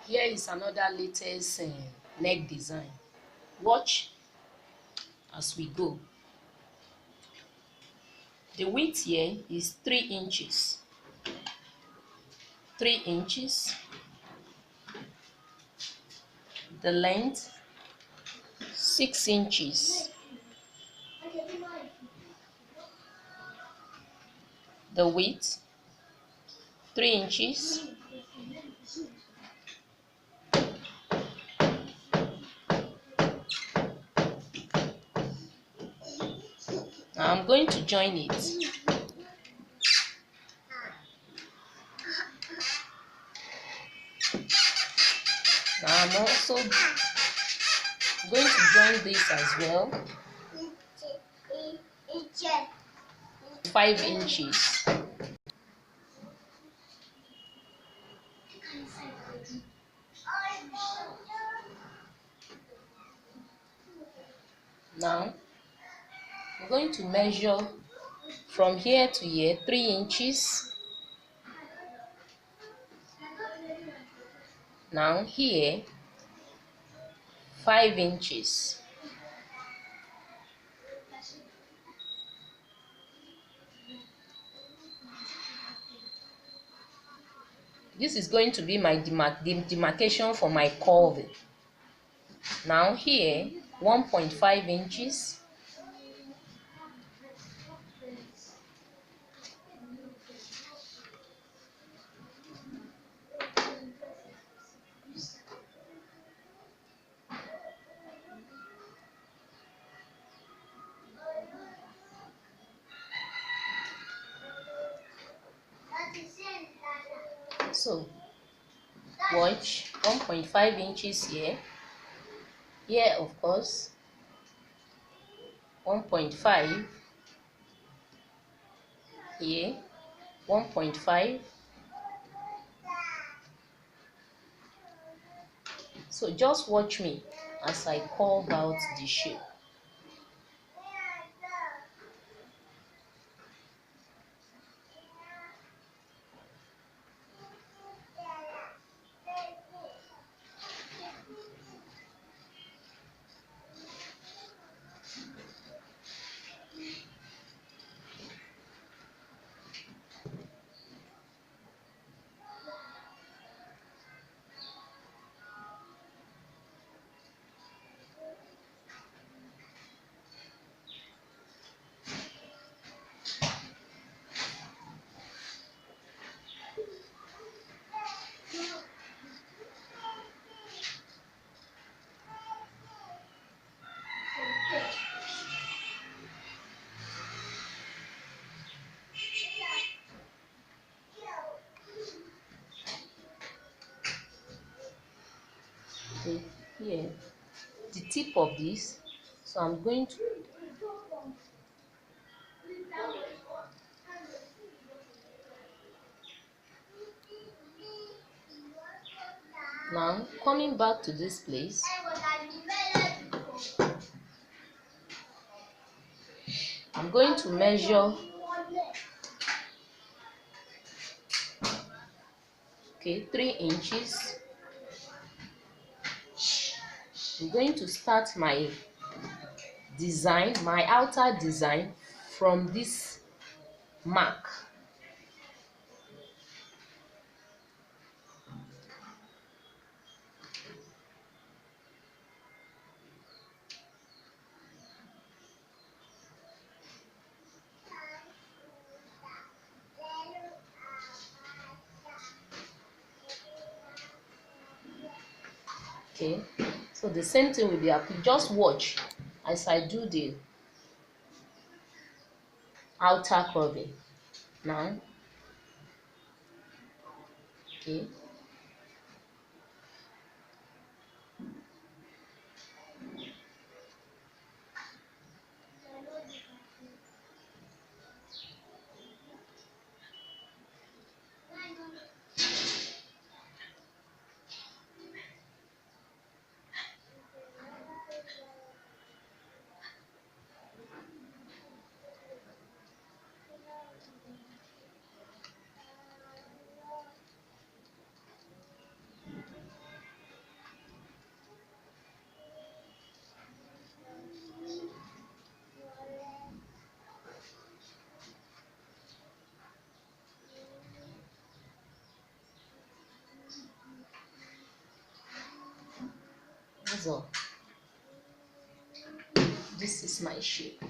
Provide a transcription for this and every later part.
Here is another latest neck design. Watch as we go. The width here is 3 inches. 3 inches. The length 6 inches. The width 3 inches. Now I'm going to join it. Now I'm also going to join this as well. 5 inches. Now I'm going to measure from here to here 3 inches. Now here 5 inches. This is going to be my demarcation for my curving. Now here 1.5 inches. So watch, 1.5 inches here. Here of course 1.5. Here 1.5. So just watch me as I carve out the shape. Okay, here the tip of this, so I'm going to now coming back to this place, I'm going to measure 3 inches. I'm going to start my design, my outer design, from this mark. Okay, so the same thing will be happening. Just watch as I do the outer curving. Now, okay, That's all. This is my shape.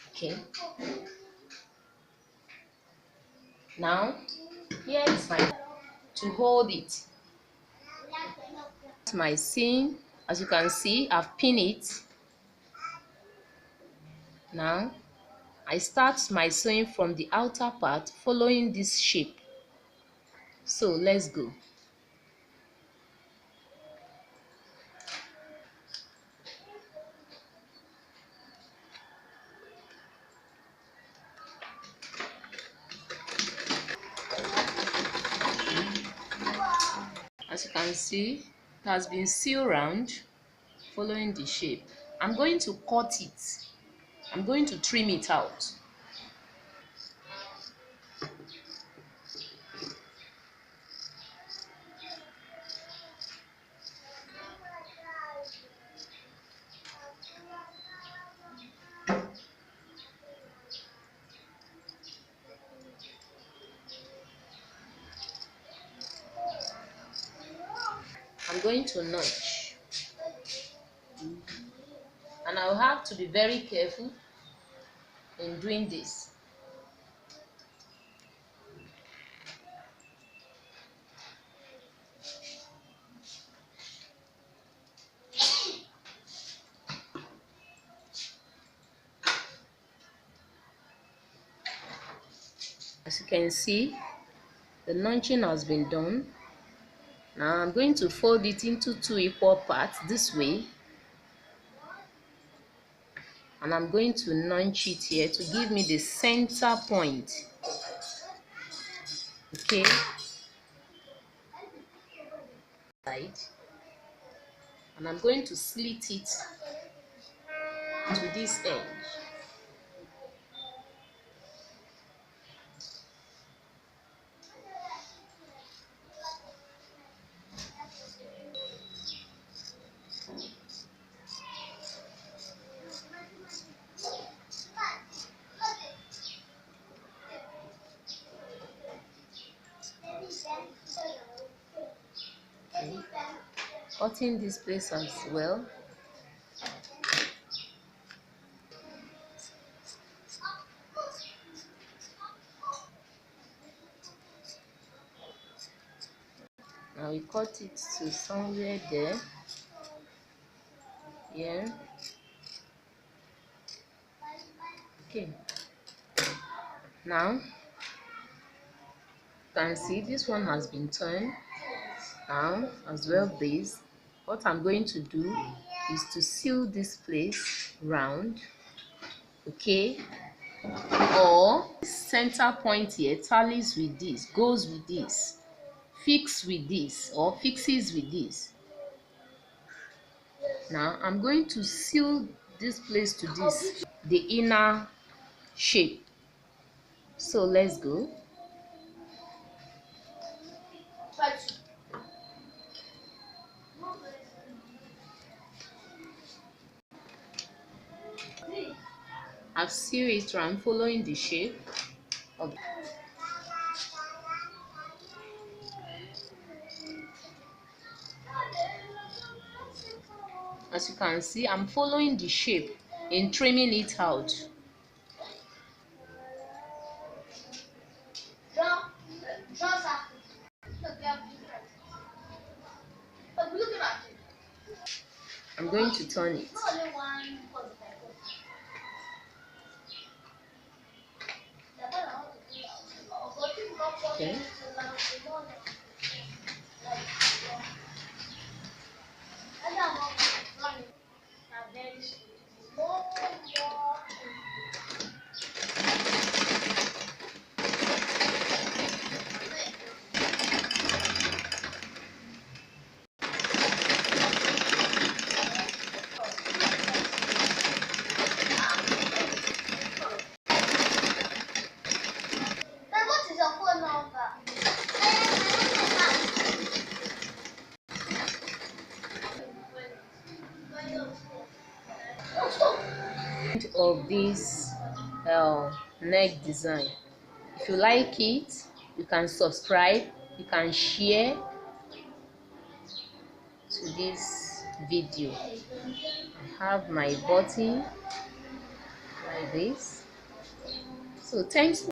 Okay. Now, here is my to hold it. My seam, as you can see, I've pinned it. Now, I start my sewing from the outer part, following this shape. So let's go. As you can see, it has been sewn round, following the shape. I'm going to cut it. I'm going to trim it out. I'm going to notch, and I'll have to be very careful in doing this. As you can see, the notching has been done. Now I'm going to fold it into 2 equal parts this way, and I'm going to notch it here to give me the center point. Okay, right, and I'm going to slit it to this edge. Okay. Cutting this place as well. Now we cut it to somewhere there. Yeah. Okay. Now you can see this one has been turned. Now as well, this, what I'm going to do is to seal this place round. Okay, or center point here tallies with this, goes with this, fix with this, or fixes with this. Now I'm going to seal this place to this, the inner shape. So let's go. I've sealed it round, following the shape of. As you can see, I'm following the shape in trimming it out. I'm going to turn it. Okay. Of this neck design. If you like it, you can subscribe, you can share to this video. I have my button like this. So thanks